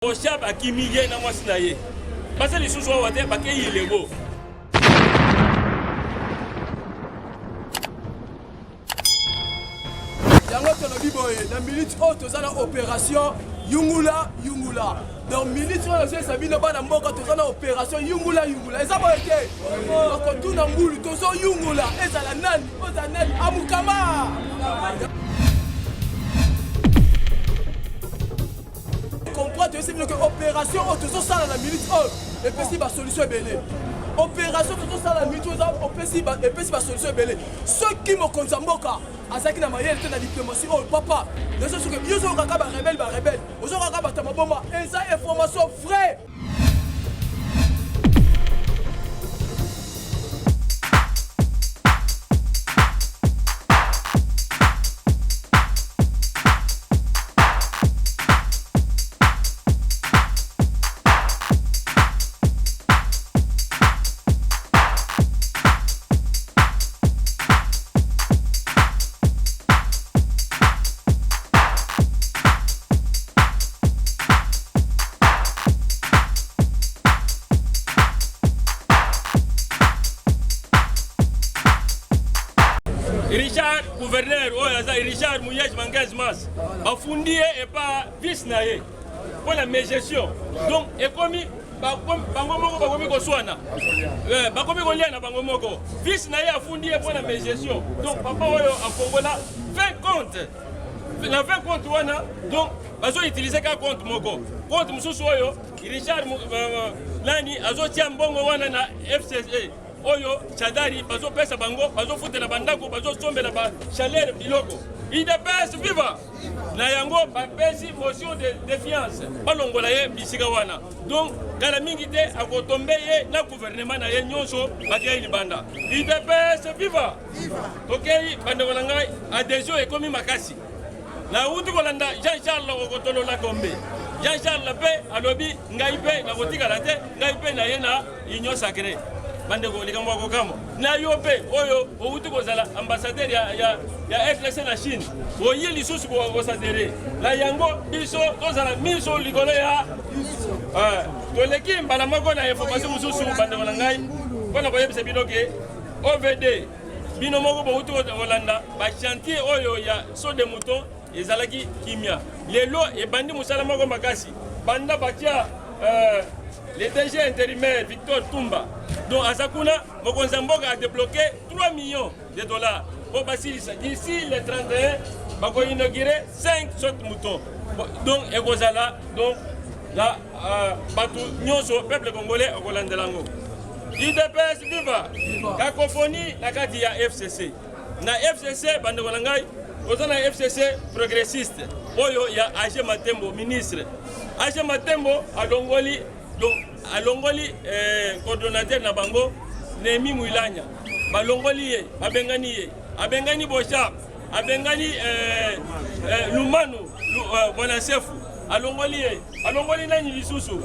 Oshab akimiye na mwasi na ye. Parce que les sous sont water parce qu'il est beau. Yango tolobi boye na minute haute tozana opération Yungula. Donc minute oyo sabino bana mboka tozana opération Yungula. Eza boye te. Donc tuna mbulu tozo Yungula ezala nani? Oza nani? Amukama. Comprendre aussi que opération autoso ça la minute et puis si solution belé opération autoso ça la minute et puis si solution belé ceux qui me konzamboka azaki na mayel te na diplomatie oh papa les gens que yo zo kaka ba rebelle ozo kaka ba tamaboma eza information vraie. Richard, gouverneur, Richard Mouyej Mangaz Mas, a fondé et pas vice naé pour la gestion. Donc, et comme Bangomoko Bangomiko Swana, Bangomiko Liana Bangomoko, vice naé a fondé pour la gestion. Donc, papa en Congola, 20 comptes. Na 20 comptes, donc, ils ont utilisé qu'un compte Moko. Compte Moussousoyo, Richard Lani, Azo Tiambongo Wana na FCC. Oyo chadari bazo pesa bango bazo futela bandako bazo sombela ba chaleur biloko idepes viva na yango ba pesi motion de défiance balongola ye bisika wana donc kala mingi te akotombe ye na gouvernement na ye nyonso bakai libanda idepes viva tokei bandola ngai adhésion ekomi makasi na utu kolanda Jean-Charles okotolo la kombe Jean-Charles pe alobi ngai pe na kotika te ngai pe na ye na union sacrée bandeko likambo kokamo na yo pe oyo outi kozala ambassadeur ya FLC na Chine oyi lisusu ko sadere la yango biso tozala miso likolo ya toleki mbala moko na information mususu bandeko na ngai pona koyebisa binoke OVD bino moko bo outi kolanda ba chantier oyo ya so de mouton ezalaki kimia lelo e bandi musala moko makasi banda batia le DG intérimaire Victor Tumba donc à Sakuna Mokonzamboka a débloqué 3 millions de dollars pour Basilisa d'ici le 31 bako inaugurer 5 sortes moutons donc ekozala donc la batu nyonso peuple congolais okolandelango IDPS viva cacophonie la kati ya FCC na FCC bande kolangai ozana FCC progressiste oyo ya AG Matembo ministre AG Matembo adongoli donc alongoli coordonnateur na bango Nemi Muilanya balongoli ye abengani Boshab abengani Lumanu Bonasefu alongoli nani lisusu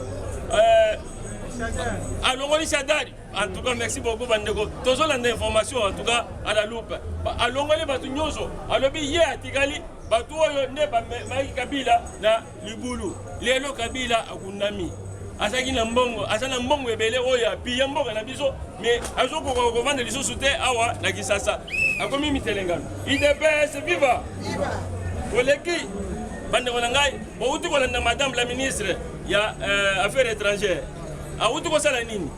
alongoli Shadari. En tout cas merci beaucoup bandeko tozolanda information en tout cas à la loupe alongoli batu nyonso alobi ye atikali batu oyo ne ba Maï Kabila na Libulu lelo Kabila akundami asaki na mbongo asana mbongo ebele oya piya mboka na biso mais azoko ko vendre lisusu te awa na Kisasa akomi mitelengano IDPS viva oleki bande ko ngai bo uti ko na madame la ministre ya affaires étrangères auti ko sala nini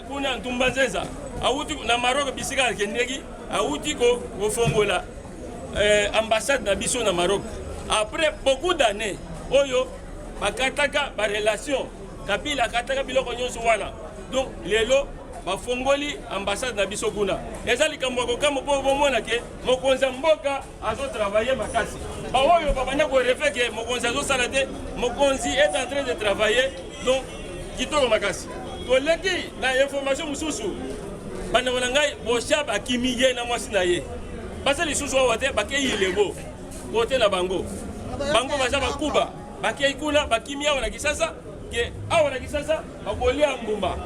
kuna Ntumbanzeza auti na Maroc bisika kendeki auti ko fongola ambassade na biso na Maroc après beaucoup d'années oyo bakataka ba relation Kabila kataka biloko nyonso wana donc lelo bafongoli ambassade na biso kuna ezali kambo kamo po bomona ke mokonza mboka azo travailler makasi ba oyo babanya ko refeke mokonza azo sala te mokonzi est en train de travailler donc kitoko makasi to leki na information mususu bana wana ngai Boshab akimiye na mwasi na ye basa lisusu wate bakei lebo kote na bango baza bakuba bakei kuna bakimia wana Kisasa ke awana Kisasa bakolia mbumba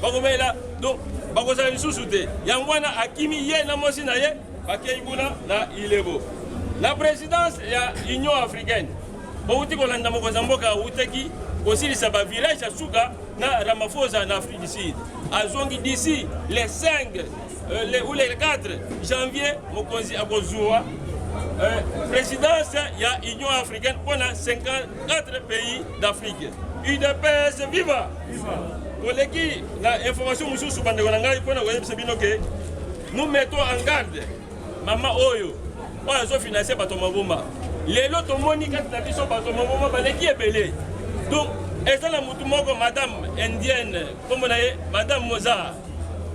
bakomela donc bakozala lisusu te yangwana akimi ye na mosi na ye bakei kuna na ilebo La présidence de l'Union africaine, bauti kolanda mokonzi mboka autaki kosilisa village à Souga na Ramaphosa en Afrique du Sud. Azongi d'ici les 5 ou les 4 janvier mokonzi akozua présidence ya Union africaine pour 54 pays d'Afrique. UDPS viva! Koleki la information mususu bandeko na ngai pona koyebisa bino ke nous mettons en garde mama oyo oyo azo financer bato maboma. Lelo tomoni kati na biso bato maboma baleki ebele. Donc ezala mutu moko madame indienne comme na ye madame Mozart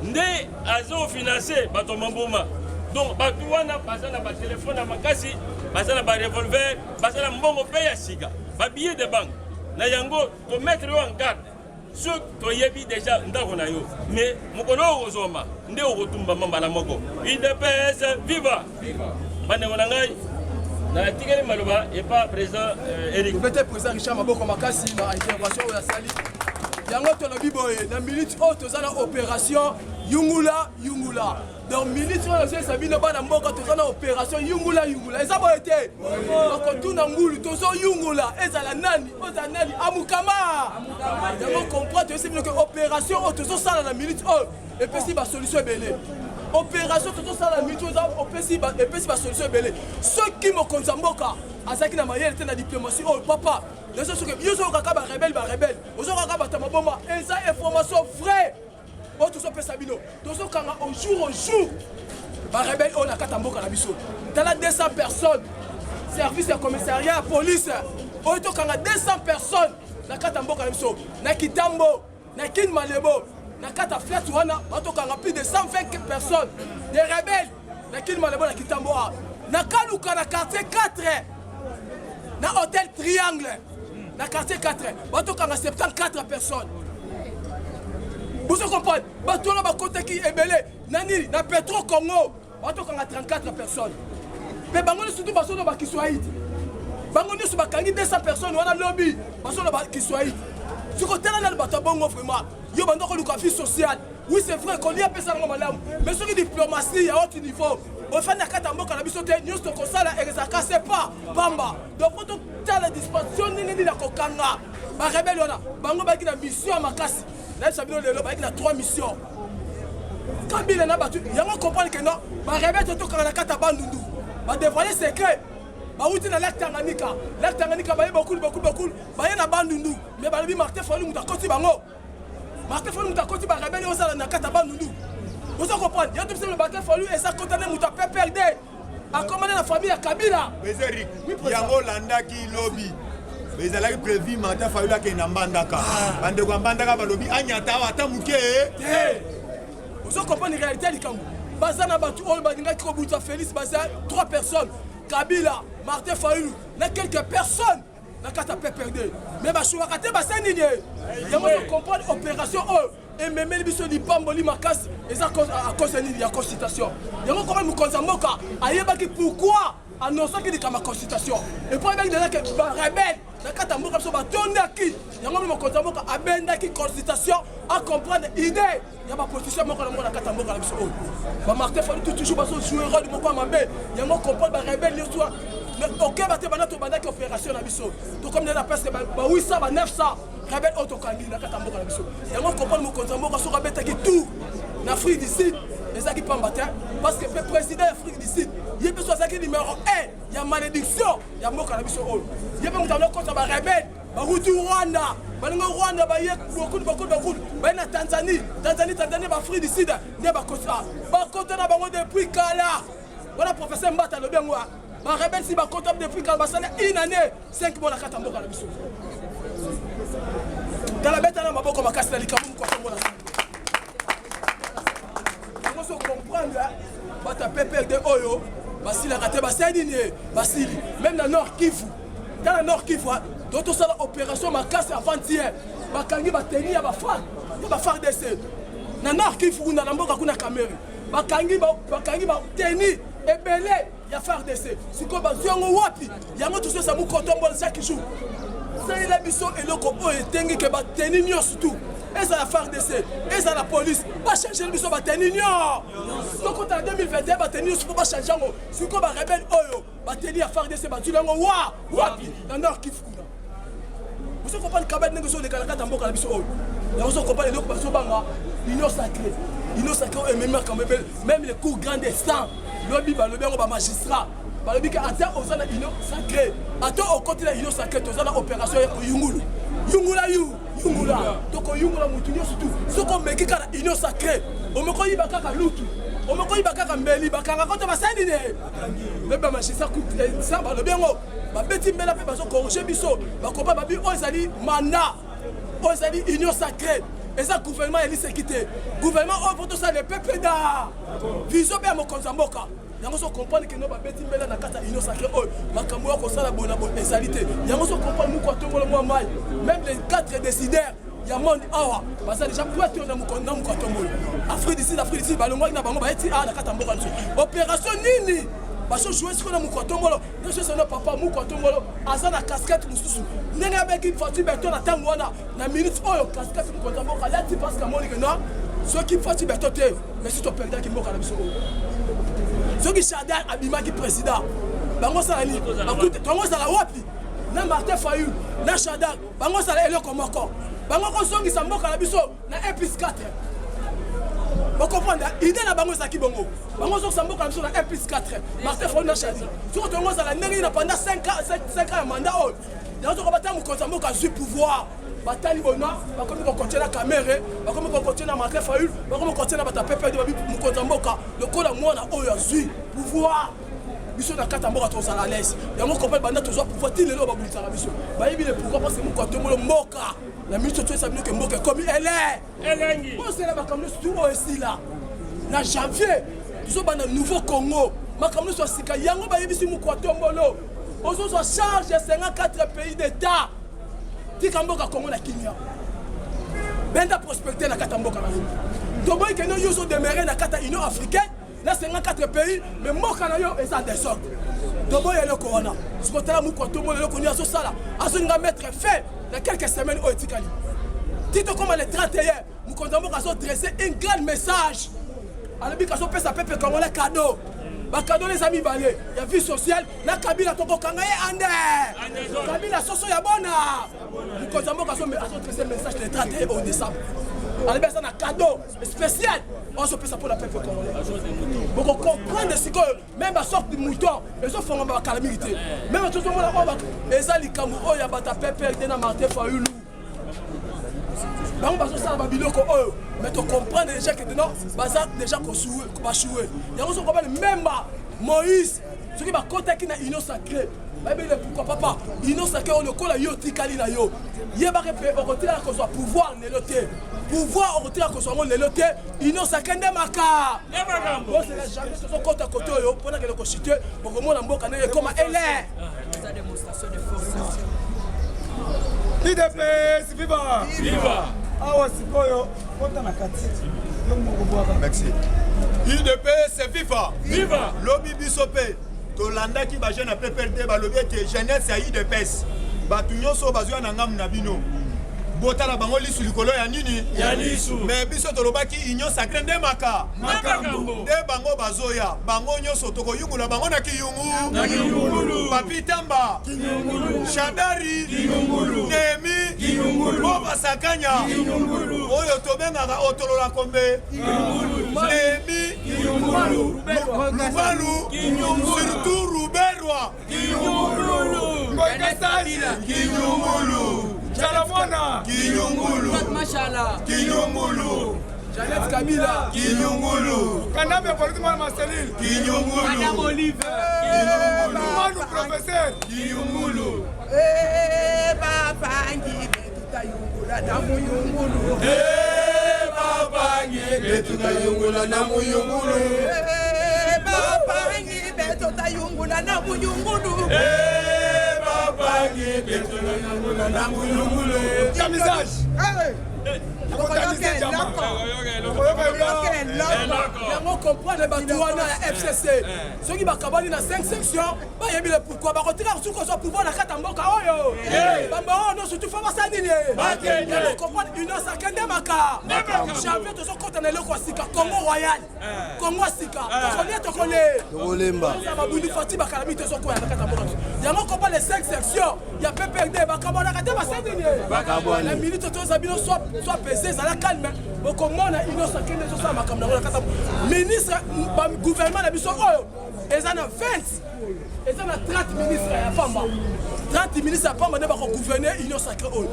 nde azo financer bato maboma. Donc bato wana bazana ba téléphone na makasi, bazana ba revolver, bazana mbongo pe ya sika, ba billet de banque. Na yango to mettre en garde. Ce to yebi déjà ndako na yo. Mais mokolo ozoma nde okotumba mamba na moko. UDPS viva. Bande ngona ngai na tikeli maloba et pas président Eric. Peut-être président Richard Maboko makasi na intervention ya sali. Yango to na biboye na minute o tozana opération Yungula. Donc ministre de Sabino bana mboka tozana opération Yungula. Eza bo été. Bako tuna ngulu tozo Yungula ezala nani amukama. Yango comprendre c'est que opération o tozo sala na minute o et puis si ba solution belé. Opération tozo sala na minute o et puis si ba solution belé. Ceux qui me konzamboka azaki na mayele te na diplomatie oh papa. Les gens que yo zo kaka ba rebelle. Ozo kaka ba tamaboma eza information vraie. Oh, tout ça peut s'abino. Tout ça, au jour, bah, rebelle, on a 4 mboka na biso. Dans la 200 personnes, service de commissariat, police. Oh, tout quand 200 personnes, na 4 mboka na biso. Na Kitambo, na Kin Malebo, na 4 flats, on a plus de 120 personnes. Des rebelles, na Kin Malebo, na Kitambo. Na Kaluka, na quartier 4. Na hôtel Triangle, na quartier 4. On a 74 personnes. Vous comprenez? Bateau là, côté qui est belé. Nani, na Petro Congo, on a 34 personnes. Mais bango surtout bateau là qui soit. Bango nous sur 200 personnes, on a lobby. Bateau là qui soit. Ce côté là, le bateau bongo vraiment. Yo bando ko luka vie sociale. Oui c'est vrai qu'on y a personne en malam. Mais sur la diplomatie à haut niveau. Au fin de la carte mboka na biso te news to kosala ezaka c'est pas bamba. Donc faut tout la dispensation ni la kokanga. Ba rebelle wana. Bango ba ki na mission makasi. Là, ça veut dire qu'il a 3 missions. Kabila n'a battu. Il y a un comprendre que non. Ma rebelle, tout quand on a 4 bandundu. Ma dévoiler secret. Ma route dans l'acte Tanganyika. L'acte Tanganyika, il y a beaucoup. Il y a un bandundu. Mais il y a Martin Fallou, il y a côté bango. Martin Fallou, il y a côté ma rebelle, il y a 4 bandundu. Vous comprenez? Il y a tout le Martin Fallou et ça continue à faire perdre. À commander la famille à Kabila. Mais Eric, il y a un Hollanda qui lobby. Mais ils allaient prévu Martin Fayulu qui est en Bandaka. Bandaka Bandaka Balobi, Agnata, Atamuke. Vous comprenez la réalité du Kango. Bazana Batu, Olbadinga, Kobouta, Félix, Bazan, 3 personnes. Kabila, Martin Fayulu, il y a quelques personnes. La carte a perdu. Mais Bachouakate, Bassan, il y a comprendre opération et même les bisous du Pamboli Makas, et ça à cause de la constitution. Il y a comment nous consommons pourquoi annoncer qu'il y a ma constitution. Et pour les gens qui sont rebelles, la carte a mboka soba tondaki. Il y a mon consommons à bendaki constitution à comprendre idée. Il y a ma position mon la carte a mboka la biso. Ba Martin Fayulu toujours pas joueur de mon mambe. Il y a mon comprendre rebelle l'histoire. Mais aucun bateau banato bandaki opération na biso. To comme na presque ba 800 ba 900 rebelle autokangi na kata mboka na biso. Et on comprend mon consommons so rabetaki tout en Afrique du Sud. Les qui pas matin parce que le président d'Afrique du Sud, il y a besoin de numéro 1, il y a malédiction, il y a mot cannabis au hall. Il y a besoin de contre ma rebelle, ma route Rwanda, Rwanda, beaucoup, na Tanzanie, ma Afrique du Sud, n'est pas comme ça. Par contre, on a depuis Kala. Voilà professeur Mbata le bien moi. Ma rebelle si ma comptable depuis Kala, ça une année, 5 mois la carte en mot cannabis. Dans la bête, on a ma boca ma casse la licamoum quoi comme ça. Comprendre bata pepel de oyo basili raté basili même dans Nord Kivu d'autres ça opération ma casse avant-hier bakangi bateni ya bafar DC na Nord Kivu na mboka kuna Cameroun bakangi bateni ebele ya far DC siko bazongo wapi yango tout ça mu kotombo chaque jour ça il a biso eloko oyo etengi ke bateni nyonso tout et ça la FARDC, et ça la police, pas changer le biso bateni non. Donc en 2021 bateni faut pas changer ngo. Si ko ba rebelle oyo, bateni à FARDC battu lango wa, wapi, dans nord Kivu. Vous comprenez que les gens qui ont mboka biso oyo. Vous comprenez que baso banga union sacrée. Union sacrée et même les cours grands instants. Lobi ba lobi ba magistrat. Ba lobi ka ata ozana union sacrée. Ata au côté de l'union sacrée, ozana opération Yungulu. Yungula yu, Yungula. Donc Yungula mutunyo surtout. Ce qu'on met qui kana union sacrée. On me koyi ba kaka lutu. On me koyi ba kaka mbeli ba kaka koto ba sandine. Le ba magistrat coupe ça ba lobi ngo. Babeti mbela pe bazo corriger biso bakoba babi ozali mandat ozali union sacrée et ça gouvernement eli sécurité gouvernement pour tout ça le peuple da vision be mo konzamboka yango so comprendre que no babeti mbela na kata union sacrée oh makambo ya ko sala bona bon ezalité yango so comprendre mu ko tombolo mo mai même les 4 décideurs ya monde awa basa déjà poitou na mu ko tombolo Afrique d'ici balongwa na bango ba eti na kata mboka nso opération nini parce que jouer ce qu'on a moukotomolo, nous sommes nos papa moukotomolo, azana casquette mususu. Nenga beki fatu beton na tangwana na minute oyo casquette moukotomolo, là tu penses que moni que non, ceux qui fatu beton te, mais si tu perds qui moka na biso. Ceux qui chadar abima qui président. Bango sala ni, écoute, bango sala wapi? Na Martin Fayulu, na chadar, bango sala eloko moko. Bango ko songi sa moka na biso na épice 4. Vous comprenez? L'idée na bango ça qui bongo. Bango so sambo comme ça na plus 4. Martin Fayulu na chadi. Sur ton ça la neri na pendant 5 ans mandat. Dans on va battre mon konsambo ka jouer pouvoir. Batali bona, ba comme on continue la caméra, ba comme on continue na Martin Fayulu, ba comme on continue na bata pépé de mon konsambo ka. Le kola moi na oyo jouer pouvoir. Biso na kata mboka to sala l'aise. Yango complet banda to zo pouvoir ti lelo ba bulisa la biso. Ba yebi le pourquoi parce que mon konsambo mboka. La ministre de Sabine Kemboke comme elle est. Bon, c'est là comme nous tout aussi là. Na janvier, nous sommes dans le nouveau Congo. Ma comme nous sommes sika yango ba yebisi mu kwatombolo. Ozo so charge 54 pays d'État. Ti Kamboka Congo na Kenya. Benda prospecter na Katamboka na. Toboy que nous yo demeuré na Kata Union africaine. Là 54 pays, mais moka na yo et ça désordre. Toboy le corona. Ce côté là mu kwatombolo le konyo so sala. Azo nga mettre fin dans quelques semaines au Etikali. Tito comme le 31, nous comptons dresser un grand message. Alors, parce qu'on peut s'appeler comme un cadeau. Cadeau les amis balés. Il y a vie sociale. La Kabila toko kangaye ande. Kabila soso ya bona. Nous comptons dresser un message le 31 au décembre. Alors, ça un cadeau spécial. On se peut ça pour la peuple congolais. Donc on comprend de ce que même à sorte de mouton, les autres font la calamité. Même tout le monde a les alikamu, oh ya bata peuple de na Martin Fayulu. Donc parce que ça va biloko oh, mais tu comprends déjà que non, baza déjà qu'on jouer. Il y a aussi même Moïse, ce qui va contacter na union sacrée. Mais pourquoi papa, union sacrée on le colle yo tikali na yo. Yeba que on retire qu'on soit pouvoir néloté. Pouvoir on retire qu'on soit néloté, union sacrée ndemaka. Bon c'est la jamais ce sont côté à côté yo pendant que le constitué pour que mon mboka na comme elle est. Ça démonstration de force. IDPS viva! Viva! Awa sikoyo kota na kati. Merci. IDPS viva! Viva! Lobby bisope. Tolanda ki ba jeune a PPRD ba lobby que jeunesse ya IDPS. Batu nyonso bazwa na ngam na bino. Botala bango lisu likolo ya nini? Ya lisu. Mais biso tolobaki union sacrée ndemaka. Makambo. De bango bazoya. Bango nyonso toko yungula bango na kiyungu. Na kiyungulu. Papi Tamba. Kiyungulu. Shadari. Kiyungulu. Nemi. Kiyungulu. Boba Sakanya. Kiyungulu. Oyo tobengaka otolola kombe. Kiyungulu. Nemi. Kiyungulu. Lubalu. Kiyungulu. Surtout Ruberwa. Kiyungulu. Kiyungulu. Chalamona. Kiyungulu. Machala. Kiyungulu. Jeannette Kabila. Kiyungulu. Kaname politiquement Marceline. Kiyungulu. Madame Olive. Kiyungulu. Manu professeur. Kiyungulu. Papa ngibe tutayungula na muyungulu. Papa ngibe tutayungula na muyungulu. Papa ngibe tutayungula na muyungulu. Papa yango comprendre bato wana ya FCC soki bakabani na 5 sections bayebile pourquoi bakotika suki ozwa pouvoir na kati ya mboka oyo bambao no surtout fo basala nini yango comprendre union sakendemaka janvier tozokota na eloko ya sika Congo royal Congo sika tokolemba babundi fati bakalami tozokoya na kati ya mboka yango comprendre les 5 sections ya PPRD bakabonaka te basala nini la minute toza bino soit pesé ezala calme bokomona union sakende ezosala makambo nango na kati ministre gouvernement na biso oyo eza na 20 eza na 30 ministre ya pamba 30 ministre ya pamba nde bakogouverner union sacré oyo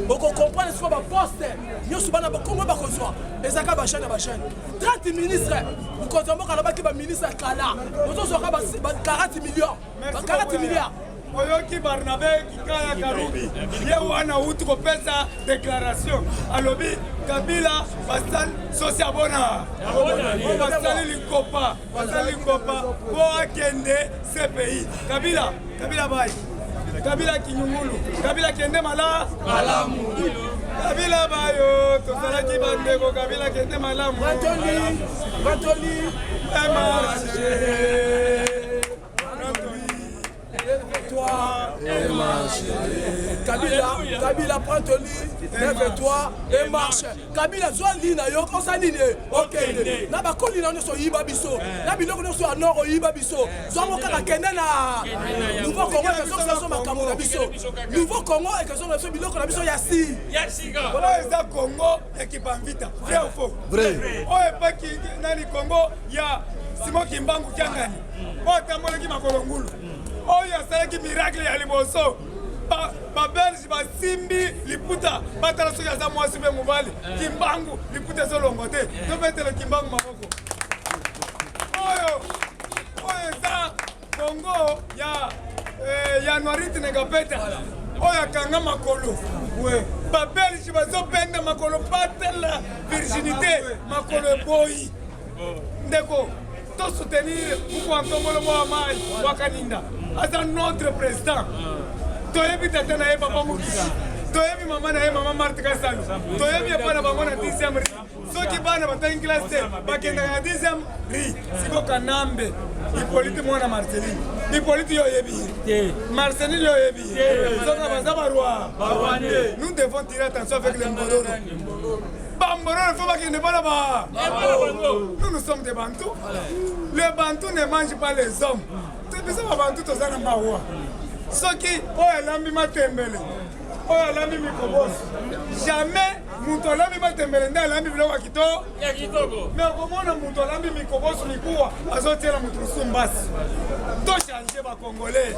bokokomprendre siko baposte nyonso bana bakongo bakozwa ezaka bachaine ya bachaine 30 ministre mokonzi ya mboka alobaki baministre ya kala bozozwaka ba 40 millions ba 40 milliards oyoki Barnabe Kikaya Karubi ye wana uti kopesa déclaration alobi Kabila basali sosi abona basali likopa po akende CPI Kabila bai Kabila kinyungulu Kabila kende malamu Kabila bayo tozalaki bandeko Kabila kende malamu Batoli Kabila prends ton lit, lève-toi et marche. Kabila zwa li na yo osali ne okende. Na ba koli na so yiba biso. Na biloko no so anoro yiba biso. Zwa mo kaka kende na Nouveau Congo que so makambo na biso. Nouveau Congo et que so biloko na biso yasi. Voilà eza Congo équipe en vita. Vrai ou faux? Vrai. Oye pa ki nani Congo ya Simon Kimbangu Kiangani. Otamoleki makolo ngulu. Oyo asalaki miracle ya liboso babelge basimbi liputa batala soki aza mwasi mpe mobali Kimbangu liputa ezolongo te tobetela Kimbangu maboko oyo eza Congo ya Noirite Negapeta oyo akanga makolo babelge bazobenda makolo batela virginité makolo eboyi ndeko soutenir pour Antomolo Mohamed Wakaninda. As notre président. Toyebi tata na papa Mukisa. Toyebi maman na maman Marthe Kassal. Toyebi pana bango na 10e ri. Soki bana bata in classe bakenda na 10e ri. Siko kanambe. Hippolyte mwana Marceline. Hippolyte yo yebi. Marceline yo yebi. Soka bazaba roi. Nous devons tirer attention avec les Mbororo. Bamboro, il faut pas qu'il ne pas là-bas. Nous sommes des Bantous. Les Bantous ne mangent pas les hommes. C'est ça, les Bantous, tous en Maroua. Ce qui, oh, l'ami m'a tembelé. Oh, l'ami m'a kobos. Jamais, mon l'ami m'a tembelé. L'ami m'a wakito. Mais comment on a mon l'ami m'a kobos, Mikoua, à sortir la moutrousoumbas. Tout changer, les Congolais.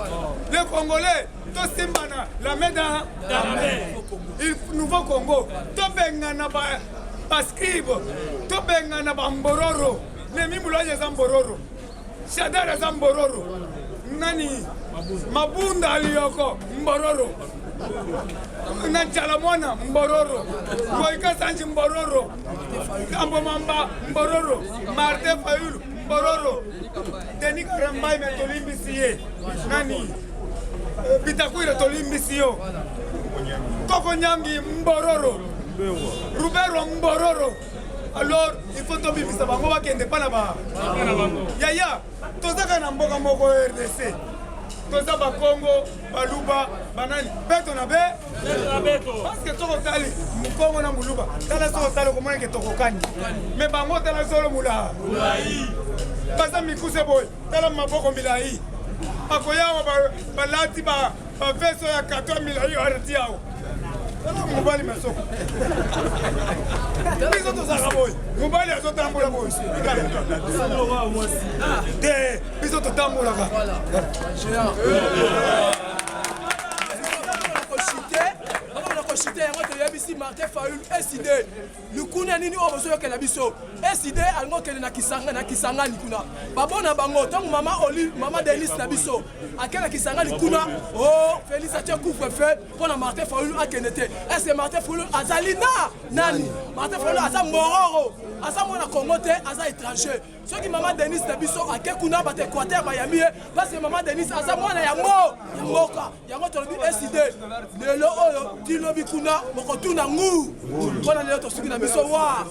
Les Congolais, tout Simbana, la main dans la main. Il nouveau Congo. Tout bengana bascribe. Tout bengana bambororo. Les mimulages zambororo. Shadara zambororo. Nani? Mabunda aliyoko mbororo. Nanchalamona mbororo. Moika Sanji mbororo. Kambo Mamba mbororo. Martin Fayulu mbororo. Denis Karambay metolimbisiye. Nani? Bitakwira tolimbisiyo. Koko Nyangi mbororo. Rubero mbororo. Alors, il faut tomber sur bango bakende pa na ba. Yaya, tozaka na mboka moko RDC. Toza ba Congo, baluba, banani. Beto na beto. Parce que toko tali, mukongo na muluba. Tala solo tali ko mona ke toko kani. Mais bango tala solo mula. Mulai. Baza mikuse boy. Tala maboko milai. Akoya ba lati ba veso ya 4 milai arti yao. Mobali masoko. Biso tozaka boy. Mobali azotambola boy. De biso totambolaka. Chité yango toyebisi Martin Fayulu SID lukuna nini oyo bozoyokela biso SID alingo kende na Kisangani kuna babona bango ntango mama Denis na biso akela Kisangani kuna oh Félix atie couvre-feu mpona Martin Fayulu akende te est-ce que Martin Fayulu azali nani Martin Fayulu aza mororo aza mwana Congo te aza étranger soki mama Denis na biso akekuna bato Équateur bayambi ye parce que mama Denis aza mwana yango ya mboka yango tolobi SID lelo oyo tilobi kuna mokotuna ngu mpona lelo tosuki na biso wa